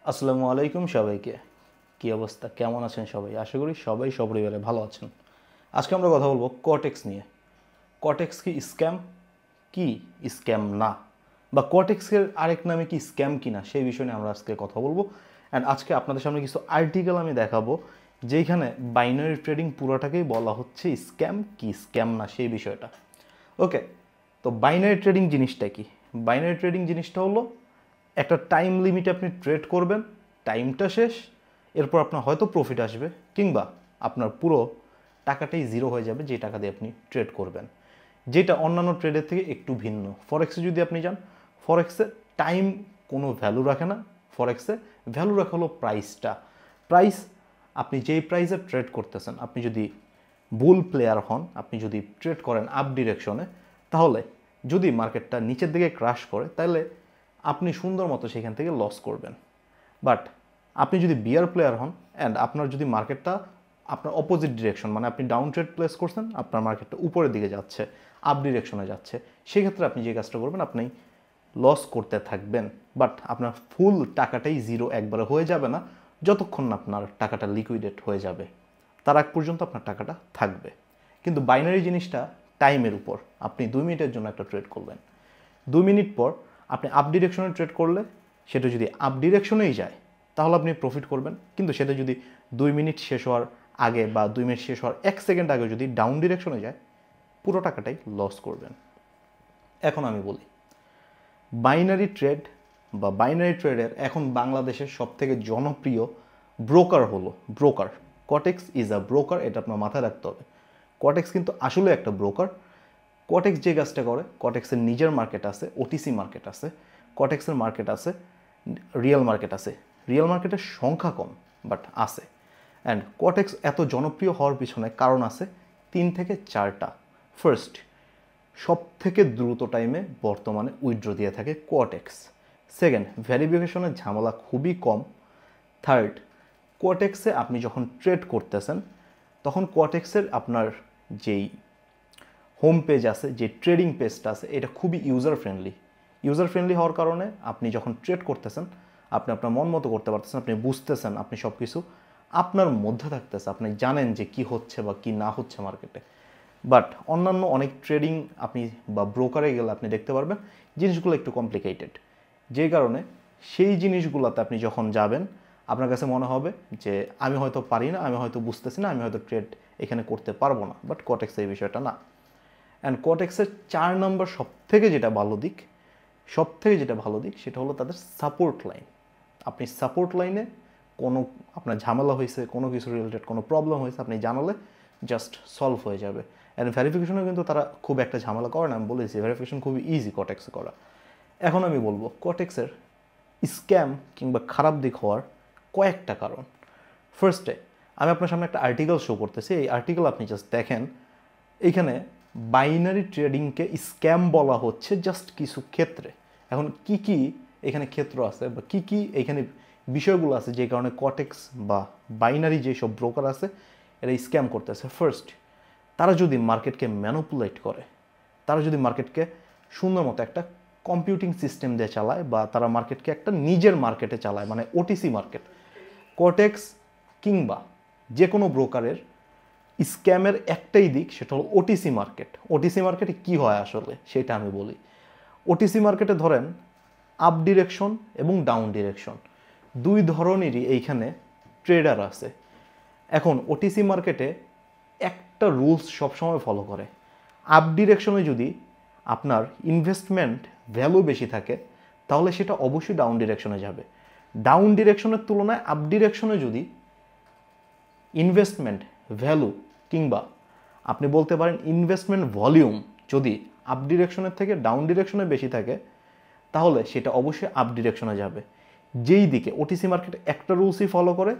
আসসালামু আলাইকুম সবাইকে। কি অবস্থা, কেমন আছেন সবাই? আশা করি সবাই সপরিবারে ভালো আছেন। আজকে আমরা কথা বলবো কটেক্স নিয়ে। কটেক্স কি স্ক্যাম, কি স্ক্যাম না, বা কটেক্সের আরেক নামে কি স্ক্যাম কিনা সেই বিষয় নিয়ে আমরা আজকে কথা বলবো। অ্যান্ড আজকে আপনাদের সামনে কিছু আর্টিকেল আমি দেখাবো যেইখানে বাইনারি ট্রেডিং পুরোটাকেই বলা হচ্ছে স্ক্যাম কি স্ক্যাম না সেই বিষয়টা। ওকে, তো বাইনারি ট্রেডিং জিনিসটা কি? বাইনারি ট্রেডিং জিনিসটা হলো একটা টাইম লিমিটে আপনি ট্রেড করবেন, টাইমটা শেষ, এরপর আপনার হয়তো প্রফিট আসবে কিংবা আপনার পুরো টাকাটাই জিরো হয়ে যাবে যে টাকা দিয়ে আপনি ট্রেড করবেন, যেটা অন্যান্য ট্রেডের থেকে একটু ভিন্ন। ফরেক্সে যদি আপনি যান, ফরেক্সে টাইম কোনো ভ্যালু রাখে না। ফরেক্সে ভ্যালু রাখা হলো প্রাইসটা। প্রাইস, আপনি যেই প্রাইসে ট্রেড করতেছেন, আপনি যদি বুল প্লেয়ার হন, আপনি যদি ট্রেড করেন আপ ডিরেকশনে, তাহলে যদি মার্কেটটা নিচের দিকে ক্রাশ করে তাহলে আপনি সুন্দর মতো সেখান থেকে লস করবেন। বাট আপনি যদি বিয়ার প্লেয়ার হন অ্যান্ড আপনার যদি মার্কেটটা আপনার অপোজিট ডিরেকশন, মানে আপনি ডাউন ট্রেড প্লেস করছেন, আপনার মার্কেটটা উপরের দিকে যাচ্ছে, আপ ডিরেকশনে যাচ্ছে, সেক্ষেত্রে আপনি যে কাজটা করবেন, আপনি লস করতে থাকবেন। বাট আপনার ফুল টাকাটাই জিরো একবারে হয়ে যাবে না, যতক্ষণ না আপনার টাকাটা লিকুইডেট হয়ে যাবে তার আগ পর্যন্ত আপনার টাকাটা থাকবে। কিন্তু বাইনারি জিনিসটা টাইমের উপর। আপনি 2 মিনিটের জন্য একটা ট্রেড করলেন, 2 মিনিট পর আপনি আপ ডিরেকশনে ট্রেড করলে সেটা যদি আপ ডিরেকশনেই যায় তাহলে আপনি প্রফিট করবেন। কিন্তু সেটা যদি 2 মিনিট শেষ হওয়ার আগে বা 2 মিনিট শেষ হওয়ার 1 সেকেন্ড আগে যদি ডাউন ডিরেকশনে যায়, পুরো টাকাটাই লস করবেন। এখন আমি বলি, বাইনারি ট্রেড বা বাইনারি ট্রেডের এখন বাংলাদেশের সবথেকে জনপ্রিয় ব্রোকার হলো ব্রোকার। কটেক্স ইজ আ ব্রোকার, এটা আপনার মাথায় রাখতে হবে। কটেক্স কিন্তু আসলে একটা ব্রোকার। কটেক্স যে কাজটা করে, কটেক্সের নিজের মার্কেট আছে, ওটিসি মার্কেট আছে, কটেক্সের মার্কেট আছে, রিয়েল মার্কেট আছে। রিয়েল মার্কেটের সংখ্যা কম, বাট আছে। অ্যান্ড কটেক্স এত জনপ্রিয় হওয়ার পিছনে কারণ আছে 3 থেকে 4টা। ফার্স্ট, সব থেকে দ্রুত টাইমে বর্তমানে উইথড্র দিয়ে থাকে কোয়াটেক্স। সেকেন্ড, ভেরিফিকেশনের ঝামেলা খুবই কম। থার্ড, কোয়াটেক্সে আপনি যখন ট্রেড করতেছেন তখন কোয়াটেক্সের আপনার যেই হোম পেজ আছে, যে ট্রেডিং পেজটা আছে, এটা খুবই ইউজার ফ্রেন্ডলি। ইউজার ফ্রেন্ডলি হওয়ার কারণে আপনি যখন ট্রেড করতেছেন আপনি আপনার মন মতো করতে পারতেছেন, আপনি বুঝতেছেন, আপনি সব কিছু আপনার মধ্যে থাকতেছে, আপনি জানেন যে কি হচ্ছে বা কি না হচ্ছে মার্কেটে। বাট অন্যান্য অনেক ট্রেডিং আপনি বা ব্রোকারে গেলে আপনি দেখতে পারবেন জিনিসগুলো একটু কমপ্লিকেটেড, যে কারণে সেই জিনিসগুলোতে আপনি যখন যাবেন আপনার কাছে মনে হবে যে আমি হয়তো পারি না, আমি হয়তো বুঝতেছি না, আমি হয়তো ট্রেড এখানে করতে পারবো না। বাট কটেক্সে এই বিষয়টা না। অ্যান্ড কোয়াটেক্সের 4 নম্বর সব থেকে যেটা ভালো দিক সেটা হলো তাদের সাপোর্ট লাইন। আপনি সাপোর্ট লাইনে কোনো আপনার ঝামেলা হয়েছে, কোনো কিছু রিলেটেড কোনো প্রবলেম হয়েছে, আপনি জানালে জাস্ট সলভ হয়ে যাবে। অ্যান্ড ভেরিফিকেশনে কিন্তু তারা খুব একটা ঝামেলা করে না, আমি বলেছি ভেরিফিকেশন খুবই ইজি কটেক্সে করা। এখন আমি বলবো কটেক্সের স্ক্যাম কিংবা খারাপ দিক হওয়ার কয়েকটা কারণ। ফার্স্টে, আমি আপনার সামনে একটা আর্টিকেল শো করতেছি, এই আর্টিকেল আপনি জাস্ট দেখেন। এইখানে বাইনারি ট্রেডিংকে স্ক্যাম বলা হচ্ছে জাস্ট কিছু ক্ষেত্রে। এখন কি কি এখানে ক্ষেত্র আছে বা কি কি এখানে বিষয়গুলো আছে যে কারণে কটেক্স বা বাইনারি যেসব ব্রোকার আছে এরা স্ক্যাম করতেছে। ফার্স্ট, তারা যদি মার্কেটকে ম্যানুপুলেট করে, তারা যদি মার্কেটকে সুন্দর মতো একটা কম্পিউটিং সিস্টেম দিয়ে চালায় বা তারা মার্কেটকে একটা নিজের মার্কেটে চালায়, মানে ওটিসি মার্কেট। কটেক্স কিংবা যে কোনো ব্রোকারের স্ক্যামের একটাই দিক, সেটা হলো ওটিসি মার্কেট। ওটিসি মার্কেটে কী হয় আসলে সেটা আমি বলি। ওটিসি মার্কেটে ধরেন আপ ডিরেকশন এবং ডাউন ডিরেকশন দুই ধরনেরই এইখানে ট্রেডার আছে। এখন ওটিসি মার্কেটে একটা রুলস সবসময় ফলো করে, আপ ডিরেকশনে যদি আপনার ইনভেস্টমেন্ট ভ্যালু বেশি থাকে তাহলে সেটা অবশ্যই ডাউন ডিরেকশনে যাবে। ডাউন ডিরেকশনের তুলনায় আপ ডিরেকশনে যদি ইনভেস্টমেন্ট ভ্যালু কিংবা আপনি বলতে পারেন ইনভেস্টমেন্ট ভলিউম যদি আপ ডিরেকশনের থেকে ডাউন ডিরেকশনে বেশি থাকে তাহলে সেটা অবশ্যই আপ ডিরেকশনে যাবে। যেই দিকে ওটিসি মার্কেট একটা রুলসই ফলো করে,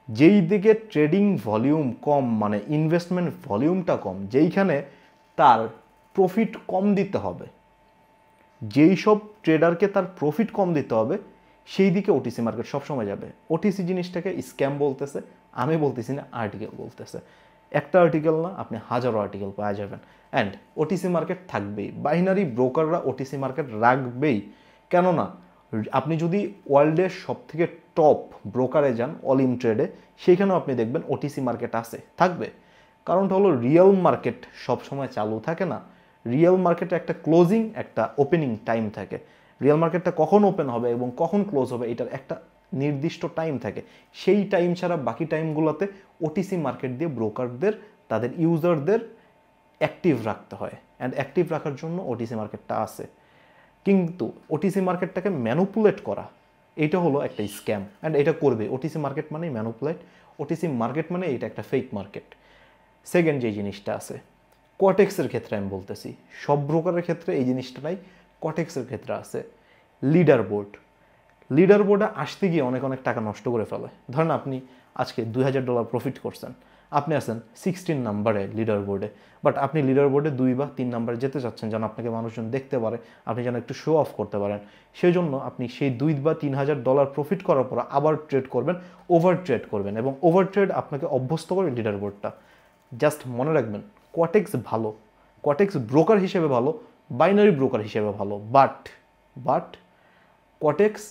যেই দিকে ট্রেডিং ভলিউম কম, মানে ইনভেস্টমেন্ট ভলিউমটা কম, যেইখানে তার প্রফিট কম দিতে হবে, যেই সব ট্রেডারকে তার প্রফিট কম দিতে হবে সেই দিকে ওটিসি মার্কেট সবসময় যাবে। ওটিসি জিনিসটাকে স্ক্যাম বলতেছে, আমি বলতেছি না, আর্টিকেল বলতেছে। একটা আর্টিকেল না, আপনি হাজারো আর্টিকেল পাওয়া যাবেন। অ্যান্ড ওটিসি মার্কেট থাকবেই, বাইনারি ব্রোকাররা ওটিসি মার্কেট রাখবেই। কেননা আপনি যদি ওয়ার্ল্ডের সবথেকে টপ ব্রোকারে যান অল ইন ট্রেডে, সেইখানেও আপনি দেখবেন ওটিসি মার্কেট আছে, থাকবে। কারণটা হলো রিয়েল মার্কেট সবসময় চালু থাকে না। রিয়েল মার্কেটে একটা ক্লোজিং, একটা ওপেনিং টাইম থাকে। রিয়েল মার্কেটটা কখন ওপেন হবে এবং কখন ক্লোজ হবে এটার একটা নির্দিষ্ট টাইম থাকে। সেই টাইম ছাড়া বাকি টাইমগুলোতে ওটিসি মার্কেট দিয়ে ব্রোকারদের তাদের ইউজারদের অ্যাক্টিভ রাখতে হয়, অ্যান্ড অ্যাক্টিভ রাখার জন্য ওটিসি মার্কেটটা আছে। কিন্তু ওটিসি মার্কেটটাকে ম্যানুপুলেট করা, এটা হলো একটা স্ক্যাম, অ্যান্ড এটা করবে। ওটিসি মার্কেট মানেই ম্যানুপুলেট, ওটিসি মার্কেট মানে এটা একটা ফেক মার্কেট। সেকেন্ড যে জিনিসটা আছে, কটেক্সের ক্ষেত্রে আমি বলতেছি, সব ব্রোকারের ক্ষেত্রে এই জিনিসটা নাই, কটেক্সের ক্ষেত্রে আছে লিডার বোর্ড। লিডার বোর্ডে আসতে গিয়ে অনেক অনেক টাকা নষ্ট করে ফেলে। ধরেন আপনি আজকে $2000 প্রফিট করছেন, আপনি আছেন 16 নাম্বারে লিডার বোর্ডে, বাট আপনি লিডার বোর্ডে 2 বা 3 নাম্বারে যেতে চাচ্ছেন, যেন আপনাকে মানুষজন দেখতে পারে, আপনি যেন একটু শো অফ করতে পারেন। সেই জন্য আপনি সেই $2 বা $3000 প্রফিট করার পর আবার ট্রেড করবেন, ওভার ট্রেড করবেন, এবং ওভার ট্রেড আপনাকে অভ্যস্ত করে লিডার বোর্ডটা। জাস্ট মনে রাখবেন, কটেক্স ভালো, কটেক্স ব্রোকার হিসেবে ভালো, বাইনারি ব্রোকার হিসেবে ভালো, বাট কটেক্স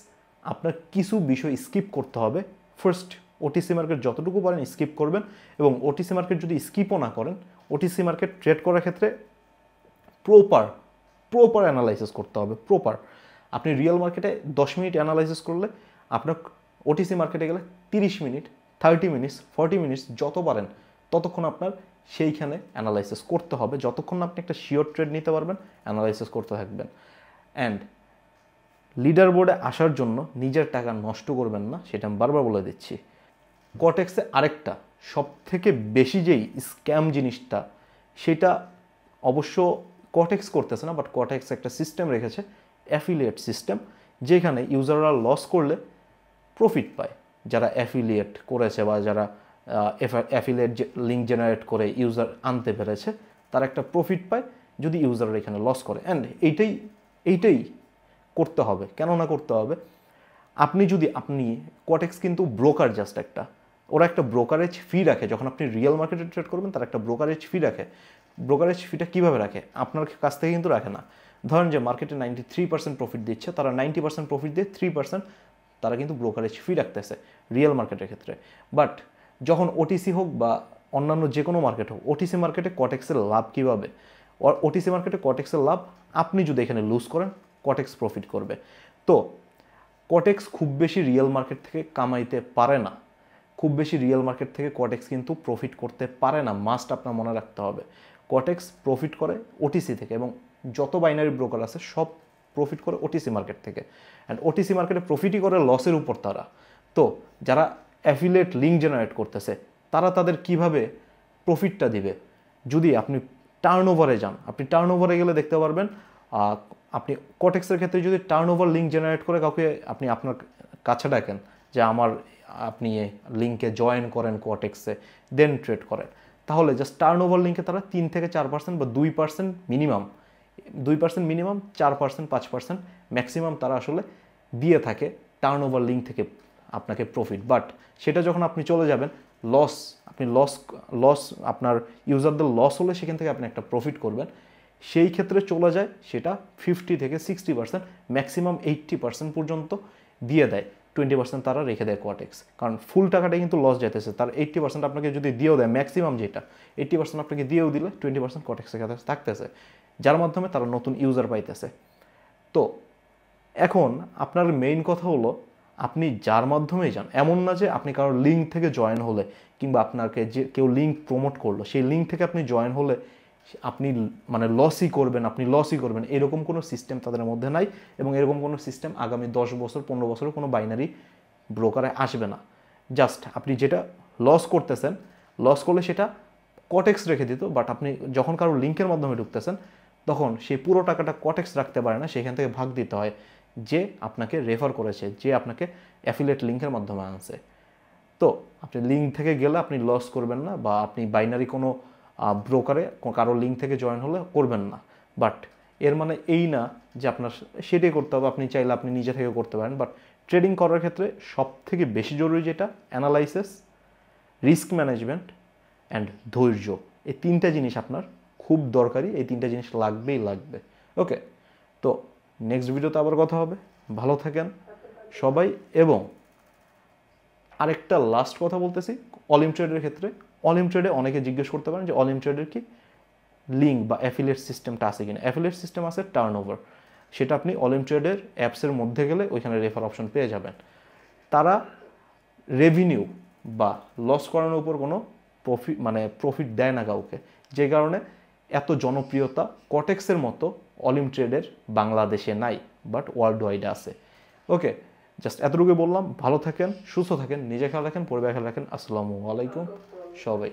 আপনার কিছু বিষয় স্কিপ করতে হবে। ফার্স্ট, ওটিসি মার্কেট যতটুকু পারেন স্কিপ করবেন, এবং ওটিসি মার্কেট যদি স্কিপও না করেন, ওটিসি মার্কেট ট্রেড করার ক্ষেত্রে প্রপার অ্যানালাইসিস করতে হবে। প্রপার, আপনি রিয়েল মার্কেটে 10 মিনিট অ্যানালাইসিস করলে আপনার ওটিসি মার্কেটে গেলে 30 মিনিট, 30 মিনিটস, 40 মিনিটস যত পারেন ততক্ষণ আপনার সেইখানে অ্যানালাইসিস করতে হবে। যতক্ষণ আপনি একটা শিওর ট্রেড নিতে পারবেন, অ্যানালাইসিস করতে থাকবেন। অ্যান্ড লিডার বোর্ডে আসার জন্য নিজের টাকা নষ্ট করবেন না, সেটা আমি বারবার বলে দিচ্ছি। কটেক্সে আরেকটা সবথেকে বেশি যেই স্ক্যাম জিনিসটা, সেটা অবশ্য কটেক্স করতেছে না, বাট কটেক্স একটা সিস্টেম রেখেছে, অ্যাফিলিয়েট সিস্টেম, যেখানে ইউজাররা লস করলে প্রফিট পায়। যারা অ্যাফিলিয়েট করেছে বা যারা অ্যাফিলিয়েট লিঙ্ক জেনারেট করে ইউজার আনতে পেরেছে, তারা একটা প্রফিট পায় যদি ইউজাররা এখানে লস করে। অ্যান্ড এইটাই করতে হবে। কেন না করতে হবে? আপনি কটেক্স কিন্তু ব্রোকার, জাস্ট একটা, ওরা একটা ব্রোকারেজ ফি রাখে। যখন আপনি রিয়েল মার্কেটে ট্রেড করবেন, তারা একটা ব্রোকারেজ ফি রাখে। ব্রোকারেজ ফিটা কীভাবে রাখে? আপনার কাছ থেকে কিন্তু রাখে না। ধরেন যে মার্কেটে 93% প্রফিট দিচ্ছে, তারা 90% প্রফিট দিয়ে 3% তারা কিন্তু ব্রোকারেজ ফি রাখতেছে রিয়েল মার্কেটের ক্ষেত্রে। বাট যখন ওটিসি হোক বা অন্যান্য যে কোনো মার্কেট হোক, ওটিসি মার্কেটে কটেক্সের লাভ কীভাবে? ওটিসি মার্কেটে কটেক্সের লাভ, আপনি যদি এখানে লুজ করেন, কটেক্স প্রফিট করবে। তো কটেক্স খুব বেশি রিয়েল মার্কেট থেকে কামাইতে পারে না, খুব বেশি রিয়েল মার্কেট থেকে কটেক্স কিন্তু প্রফিট করতে পারে না। মাস্ট আপনার মনে রাখতে হবে, কটেক্স প্রফিট করে ওটিসি থেকে, এবং যত বাইনারি ব্রোকার আছে সব প্রফিট করে ওটিসি মার্কেট থেকে। অ্যান্ড ওটিসি মার্কেটে প্রফিটই করে লসের উপর তারা। তো যারা অ্যাফিলিয়েট লিঙ্ক জেনারেট করতেছে, তারা তাদের কিভাবে প্রফিটটা দিবে? যদি আপনি টার্নওভারে যান, আপনি টার্নওভারে গেলে দেখতে পারবেন, আপনি কটেক্সের ক্ষেত্রে যদি টার্নওভার লিঙ্ক জেনারেট করে কাউকে আপনি আপনার কাছে ডাকেন যে আপনি লিঙ্কে জয়েন করেন কটেক্সে, দেন ট্রেড করেন, তাহলে জাস্ট টার্নওভার লিঙ্কে তারা 3 থেকে 4% বা 2% মিনিমাম, 4%, 5% ম্যাক্সিমাম তারা আসলে দিয়ে থাকে টার্নওভার লিঙ্ক থেকে আপনাকে প্রফিট। বাট সেটা যখন আপনি চলে যাবেন, লস আপনার ইউজারদের লস হলে সেখান থেকে আপনি একটা প্রফিট করবেন, সেই ক্ষেত্রে চলে যায় সেটা 50 থেকে 60%, ম্যাক্সিমাম 80% পর্যন্ত দিয়ে দেয়। 20% তারা রেখে দেয় কটেক্স, কারণ ফুল টাকাটা কিন্তু লস যেতেছে। তার 80% আপনাকে যদি দিয়েও দেয়, ম্যাক্সিমাম যেটা 80% আপনাকে দিয়েও দিলে 20% কটেক্সের কাছে থাকতেছে, যার মাধ্যমে তারা নতুন ইউজার পাইতেছে। তো এখন আপনার মেইন কথা হলো, আপনি যার মাধ্যমেই যান, এমন না যে আপনি কারোর লিঙ্ক থেকে জয়েন হলে, কিংবা আপনাকে যে কেউ লিঙ্ক প্রমোট করলো, সেই লিঙ্ক থেকে আপনি জয়েন হলে আপনি লসই করবেন, এরকম কোনো সিস্টেম তাদের মধ্যে নাই, এবং এরকম কোনো সিস্টেম আগামী 10 বছর 15 বছরে কোনো বাইনারি ব্রোকারে আসবে না। জাস্ট আপনি যেটা লস করতেছেন, লস করলে সেটা কটেক্স রেখে দিত, বাট আপনি যখন কারো লিঙ্কের মাধ্যমে ঢুকতেছেন, তখন সেই পুরো টাকাটা কটেক্স রাখতে পারে না, সেখান থেকে ভাগ দিতে হয় যে আপনাকে রেফার করেছে, যে আপনাকে অ্যাফিলিয়েট লিঙ্কের মাধ্যমে আনছে। তো আপনি লিঙ্ক থেকে গেলে আপনি লস করবেন না, বা আপনি বাইনারি কোনো ব্রোকারে কারো লিঙ্ক থেকে জয়েন হলে করবেন না। বাট এর মানে এই না যে আপনার সেটাই করতে হবে, আপনি চাইলে আপনি নিজে থেকে করতে পারেন। বাট ট্রেডিং করার ক্ষেত্রে সব থেকে বেশি জরুরি যেটা, অ্যানালাইসিস, রিস্ক ম্যানেজমেন্ট অ্যান্ড ধৈর্য। এই 3টা জিনিস আপনার খুব দরকারি, এই 3টা জিনিস লাগবে। ওকে, তো নেক্সট ভিডিওতে আবার কথা হবে। ভালো থাকেন সবাই। এবং আরেকটা লাস্ট কথা বলতেছি অলিম ট্রেডের ক্ষেত্রে, অলিম ট্রেডে অনেকে জিজ্ঞেস করতে পারেন যে অলিম ট্রেডের কি লিঙ্ক বা অ্যাফিলিয়েট সিস্টেমটা আছে কিনা। অ্যাফিলিয়েট সিস্টেম আছে টার্নওভার, সেটা আপনি অলিম ট্রেডের অ্যাপসের মধ্যে গেলে ওইখানে রেফার অপশন পেয়ে যাবেন। তারা রেভিনিউ বা লস করানোর উপর কোনো প্রফিট দেয় না কাউকে, যে কারণে এত জনপ্রিয়তা কটেক্সের মতো অলিম ট্রেডের বাংলাদেশে নাই, বাট ওয়ার্ল্ড ওয়াইডে আছে। ওকে, জাস্ট এতটুকু বললাম। ভালো থাকেন, সুস্থ থাকেন, নিজে খেয়াল রাখেন, পরিবার খেয়াল রাখেন। আসসালামু আলাইকুম সবাই।